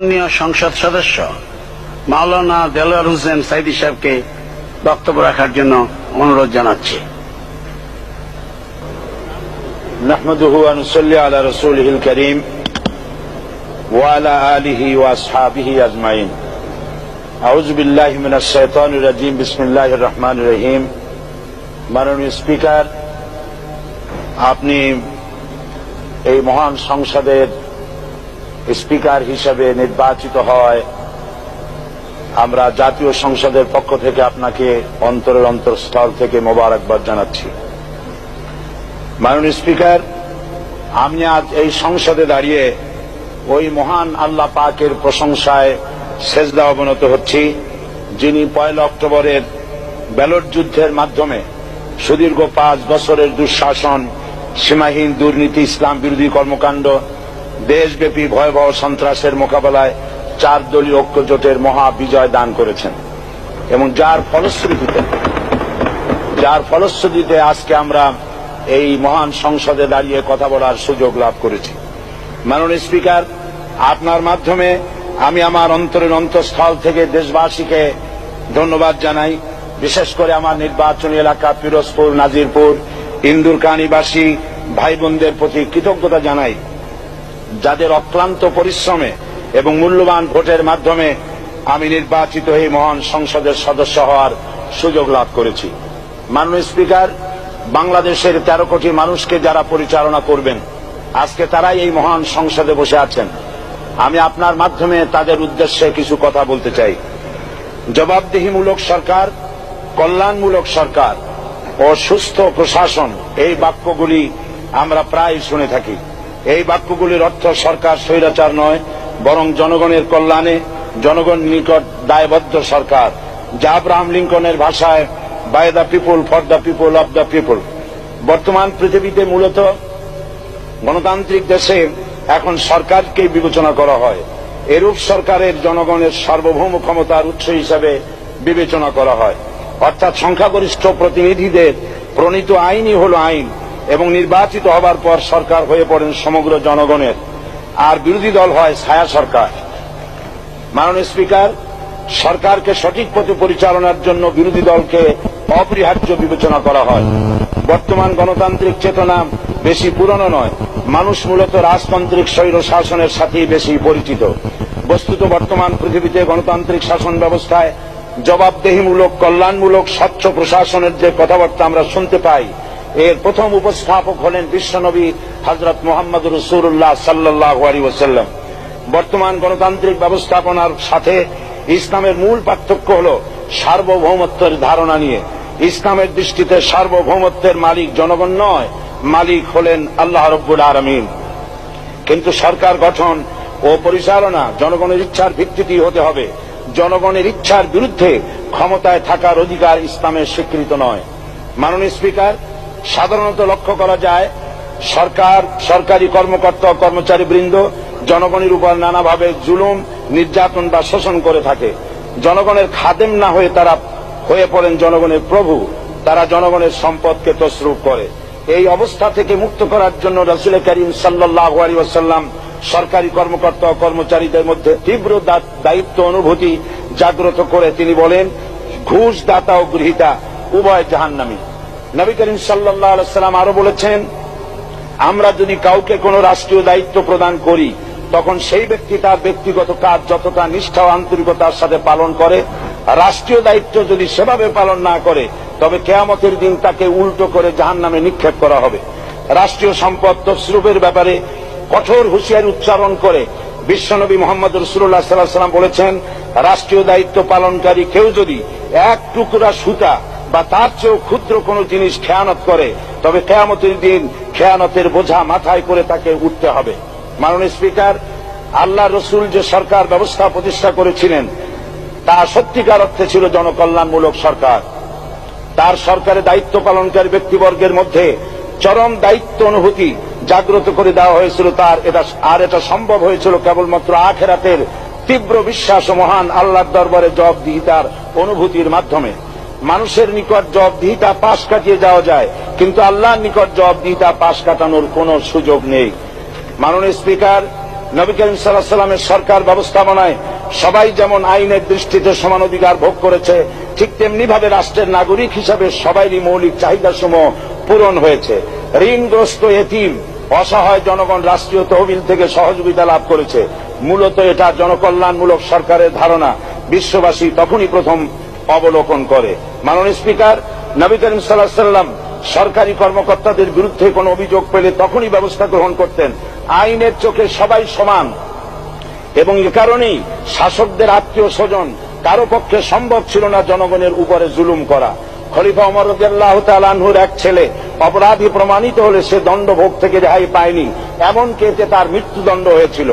মাননীয় সংসদ সদস্য মাওলানা দেলোয়ার হোসেন সাইদি সাহেবকে বক্তব্য রাখার জন্য অনুরোধ জানাচ্ছি। নাহমাদুহু ওয়া নুসাল্লি আলা রাসূলিহিল কারীম ওয়া আলা আলিহি ওয়া আসহাবিহি আজমাইন। আউযু বিল্লাহি মিনাশ শাইতানির রাজীম। বিসমিল্লাহির রহমানির রহিম। মাননীয় স্পিকার, আপনি এই মহান সংসদের স্পিকার হিসেবে নির্বাচিত হয় আমরা জাতীয় সংসদের পক্ষ থেকে আপনাকে অন্তরের অন্তঃস্থল থেকে মোবারকবাদ জানাচ্ছি। মাননীয় স্পিকার, আমি আজ এই সংসদে দাঁড়িয়ে ওই মহান আল্লাহ পাকের প্রশংসায় সেজদা অবনত হচ্ছি, যিনি 1 অক্টোবরের ব্যালট যুদ্ধের মাধ্যমে সুদীর্ঘ 5 বছরের দুঃশাসন, সীমাহীন দুর্নীতি, ইসলাম বিরোধী কর্মকাণ্ড, দেশব্যাপী ভয়াবহ সন্ত্রাসের মোকাবেলায় 4 দলীয় ঐক্য জোটের মহা বিজয় দান করেছেন এবং যার ফলশ্রুতিতে আজকে আমরা এই মহান সংসদে দাঁড়িয়ে কথা বলার সুযোগ লাভ করেছি। মাননীয় স্পিকার, আপনার মাধ্যমে আমি আমার অন্তরের অন্তঃস্থল থেকে দেশবাসীকে ধন্যবাদ জানাই। বিশেষ করে আমার নির্বাচনী এলাকা পিরোজপুর, নাজিরপুর, ইন্দুরকানীবাসী ভাই বোনদের প্রতি কৃতজ্ঞতা জানাই, যাদের অক্লান্ত পরিশ্রমে এবং মূল্যবান ভোটের মাধ্যমে আমি নির্বাচিত এই মহান সংসদের সদস্য হওয়ার সুযোগ লাভ করেছি। মাননীয় স্পিকার, বাংলাদেশের 13 কোটি মানুষকে যারা পরিচালনা করবেন, আজকে তারাই এই মহান সংসদে বসে আছেন। আমি আপনার মাধ্যমে তাদের উদ্দেশ্যে কিছু কথা বলতে চাই। জবাবদিহিমূলক সরকার, কল্যাণমূলক সরকার ও সুস্থ প্রশাসন, এই বাক্যগুলি আমরা প্রায় শুনে থাকি। এই বাক্যগুলির অর্থ সরকার স্বৈরাচার নয়, বরং জনগণের কল্যাণে জনগণ নিকট দায়বদ্ধ সরকার, যা আব্রাহাম লিঙ্কনের ভাষায় by the people, for the people, of the people. বর্তমান পৃথিবীতে মূলত গণতান্ত্রিক দেশে এখন সরকারকে বিবেচনা করা হয়। এরূপ সরকারের জনগণের সার্বভৌম ক্ষমতার উৎস হিসাবে বিবেচনা করা হয়, অর্থাৎ সংখ্যাগরিষ্ঠ প্রতিনিধিদের প্রণীত আইনই হল আইন এবং নির্বাচিত হবার পর সরকার হয়ে পড়েন সমগ্র জনগণের, আর বিরোধী দল হয় ছায়া সরকার। মাননীয় স্পিকার, সরকারকে সঠিক পথে পরিচালনার জন্য বিরোধী দলকে অপরিহার্য বিবেচনা করা হয়। বর্তমান গণতান্ত্রিক চেতনা বেশি পুরনো নয়, মানুষ মূলত রাজতান্ত্রিক স্বৈর শাসনের সাথেই বেশি পরিচিত। বস্তুত বর্তমান পৃথিবীতে গণতান্ত্রিক শাসন ব্যবস্থায় জবাবদিহিমূলক, কল্যাণমূলক, স্বচ্ছ প্রশাসনের যে কথাবার্তা আমরা শুনতে পাই, এর প্রথম উপস্থাপক হলেন বিশ্বনবী হযরত মুহাম্মদ রাসূলুল্লাহ সাল্লাল্লাহু আলাইহি ওয়াসাল্লাম। বর্তমান গণতান্ত্রিক ব্যবস্থাপনার সাথে ইসলামের মূল পার্থক্য হল সার্বভৌমত্বের ধারণা নিয়ে। ইসলামের দৃষ্টিতে সার্বভৌমত্বের মালিক জনগণ নয়, মালিক হলেন আল্লাহ রাব্বুল আলামিন। কিন্তু সরকার গঠন ও পরিচালনা জনগণের ইচ্ছার ভিত্তিতেই হতে হবে। জনগণের ইচ্ছার বিরুদ্ধে ক্ষমতায় থাকার অধিকার ইসলামের স্বীকৃত নয়। মাননীয় স্পিকার, সাধারণত লক্ষ্য করা যায় সরকার, সরকারি কর্মকর্তা ও কর্মচারী বৃন্দ জনগণের উপর নানাভাবে জুলুম, নির্যাতন বা শোষণ করে থাকে। জনগণের খাদেম না হয়ে তারা হয়ে পড়েন জনগণের প্রভু। তারা জনগণের সম্পদকে তসরুপ করে। এই অবস্থা থেকে মুক্ত করার জন্য রাসূল করিম সাল্লাল্লাহু আলাইহি ওয়াসাল্লাম সরকারি কর্মকর্তা ও কর্মচারীদের মধ্যে তীব্র দায়িত্ব অনুভূতি জাগ্রত করে তিনি বলেন, ঘুষ দাতা ও গৃহীতা উভয় জাহান্নামী। নবী করিম সাল্লাল্লাহু আলাইহি ওয়াসাল্লাম আরো বলেছেন, আমরা যদি কাউকে কোনো রাষ্ট্রীয় দায়িত্ব প্রদান করি, তখন সেই ব্যক্তি তার ব্যক্তিগত কাজ যতটা নিষ্ঠা ও আন্তরিকতার সাথে পালন করে, রাষ্ট্রীয় দায়িত্ব যদি সেভাবে পালন না করে, তবে কিয়ামতের দিন তাকে উল্টো করে জাহান্নামে নিক্ষেপ করা হবে। রাষ্ট্রীয় সম্পদ তসরুপের ব্যাপারে কঠোর হুঁশিয়ারি উচ্চারণ করে বিশ্বনবী মুহাম্মদ রাসূলুল্লাহ সাল্লাল্লাহু আলাইহি ওয়াসাল্লাম বলেছেন, রাষ্ট্রীয় দায়িত্ব পালনকারী কেউ যদি 1 টুকরা সুতা বা তার চেয়েও ক্ষুদ্র কোন জিনিস খেয়ানত করে, তবে কিয়ামতের দিন খেয়ানতের বোঝা মাথায় করে তাকে উঠতে হবে। মাননীয় স্পিকার, আল্লাহ রসুল যে সরকার ব্যবস্থা প্রতিষ্ঠা করেছিলেন, তা সত্যিকার অর্থে ছিল জনকল্যাণমূলক সরকার। তার সরকারে দায়িত্ব পালনকারী ব্যক্তিবর্গের মধ্যে চরম দায়িত্ব অনুভূতি জাগ্রত করে দেওয়া হয়েছিল। এটা সম্ভব হয়েছিল কেবলমাত্র আখিরাতের তীব্র বিশ্বাস ও মহান আল্লাহর দরবারে জবাবদিহিতার অনুভূতির মাধ্যমে। মানুষের নিকট জবাবদিহিতা পাশ কাটিয়ে যাওয়া যায়, কিন্তু আল্লাহর নিকট জবাবদিহিতা পাশ কাটানোর কোন সুযোগ নেই। মাননীয় স্পিকার, নবী করিম সাল্লাল্লাহু আলাইহি ওয়াসাল্লামের সরকার ব্যবস্থাপনায় সবাই যেমন আইনের দৃষ্টিতে সমান অধিকার ভোগ করেছে, ঠিক তেমনি ভাবে রাষ্ট্রের নাগরিক হিসাবে সবারই মৌলিক চাহিদাসমূহ পূরণ হয়েছে। ঋণগ্রস্ত এতিম অসহায় জনগণ রাষ্ট্রীয় তহবিল থেকে সহযোগিতা লাভ করেছে। মূলত এটা জনকল্যাণমূলক সরকারের ধারণা বিশ্ববাসী তখনই প্রথম অবলোকন করে। মাননীয় স্পিকার, নবী করিম সাল্লাল্লাহু আলাইহি ওয়াসাল্লাম সরকারি কর্মকর্তাদের বিরুদ্ধে কোনো অভিযোগ পেলে তখনই ব্যবস্থা গ্রহণ করতেন। আইনের চোখে সবাই সমান এবং এ কারণেই শাসকদের আত্মীয় স্বজন কারো পক্ষে সম্ভব ছিল না জনগণের উপরে জুলুম করা। খলিফা ওমর রাদিয়াল্লাহু তাআলা আনহুর এক ছেলে অপরাধী প্রমাণিত হলে সে দণ্ডভোগ থেকে রেহাই পায়নি, এমনকি এতে তার মৃত্যুদণ্ড হয়েছিল।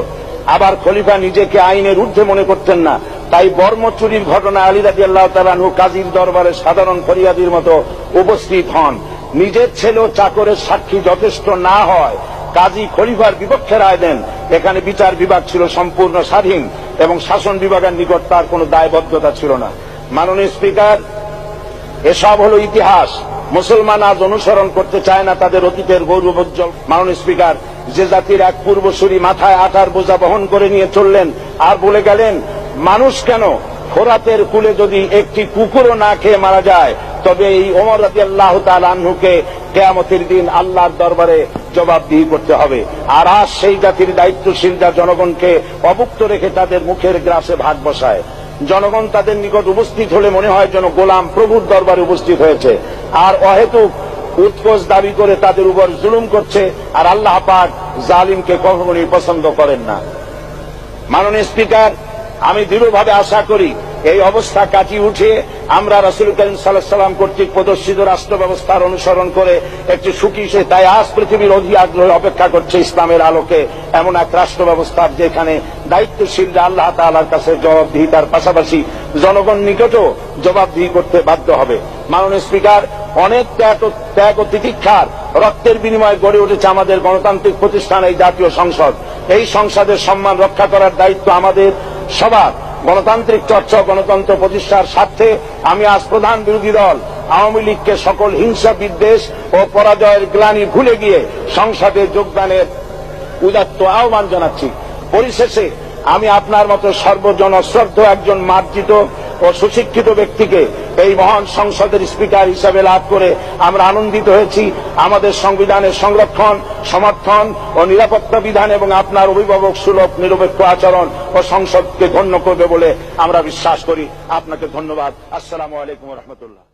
আবার খলিফা নিজেকে আইনের ঊর্ধ্বে মনে করতেন না, তাই বর্ম চুরির ঘটনা আলী রাদিয়াল্লাহু তাআলা আনহু কাজীর দরবারে সাধারণ ফরিয়াদির মতো উপস্থিত হন। নিজের ছেলে ও চাকরের সাক্ষী যথেষ্ট না হয় কাজী খলিফার বিপক্ষে রায় দেন। এখানে বিচার বিভাগ ছিল সম্পূর্ণ স্বাধীন এবং শাসন বিভাগের নিকট তার কোনো দায়বদ্ধতা ছিল না। মাননীয় স্পিকার, এসব হলো ইতিহাস। মুসলমান আজ অনুসরণ করতে চায় না তাদের অতীতের গৌরবোজ্জ্বল। মাননীয় স্পিকার, যে জাতির এক পূর্বসূরি মাথায় আটার বোঝা বহন করে নিয়ে চললেন আর বলে গেলেন মানুষ কেন, ফোরাতের কূলে যদি একটি কুকুরও না খেয়ে মারা যায় তবে এই ওমর রাদিয়াল্লাহু তাআলা আনহুকে কিয়ামতের দিন আল্লাহর দরবারে জবাবদিহি করতে হবে। আর আজ সেই জাতির দায়িত্বশীলরা জনগণকে অভুক্ত রেখে তাদের মুখের গ্রাসে ভাগ বসায়। জনগণ তাদের নিকট উপস্থিত হলে মনে হয় যেন গোলাম প্রভুর দরবারে উপস্থিত হয়েছে, আর অহেতুক উৎকোচ দাবি করে তাদের উপর জুলুম করছে। আর আল্লাহ পাক জালিমকে কখনোই পছন্দ করেন না। মাননীয় স্পিকার, আমি দৃঢ়ভাবে আশা করি এই অবস্থা কাটিয়ে উঠে আমরা রাসূল করিম সাল্লাল্লাহু আলাইহি ওয়াসাল্লাম কর্তৃক প্রদর্শিত রাষ্ট্র ব্যবস্থার অনুসরণ করে একটি সুখী সে তাই আজ পৃথিবীর অধি আগ্রহে অপেক্ষা করছে ইসলামের আলোকে এমন এক রাষ্ট্র ব্যবস্থা যেখানে দায়িত্বশীলরা আল্লাহ তাআলার কাছে জবাবদিহিতার পাশাপাশি জনগণ নিকটও জবাবদিহি করতে বাধ্য হবে। মাননীয় স্পিকার, অনেক ত্যাগ ও তিতিক্ষার রক্তের বিনিময়ে গড়ে উঠেছে আমাদের গণতান্ত্রিক প্রতিষ্ঠান এই জাতীয় সংসদ। এই সংসদের সম্মান রক্ষা করার দায়িত্ব আমাদের সবার। গণতান্ত্রিক চর্চা গণতন্ত্র প্রতিষ্ঠার স্বার্থে আমি আজ প্রধান বিরোধী দল আওয়ামী লীগকে সকল হিংসা বিদ্বেষ ও পরাজয়ের গ্লানি ভুলে গিয়ে সংসদে যোগদানের উদাত্ত আহ্বান জানাচ্ছি। পরিশেষে আমি আপনার মতো সর্বজনশ্রদ্ধ একজন মার্জিত ও সুশিক্ষিত ব্যক্তিকে এই মহান সংসদের স্পিকার হিসাবে লাভ করে আমরা আনন্দিত হয়েছি। আমাদের সংবিধানের সংরক্ষণ, সমর্থন ও নিরাপত্তা বিধান এবং আপনার অভিভাবক সুলভ নিরপেক্ষ আচরণ ও সংসদকে ধন্য করবে বলে আমরা বিশ্বাস করি। আপনাকে ধন্যবাদ। আসসালামু আলাইকুম ওয়া রাহমাতুল্লাহ।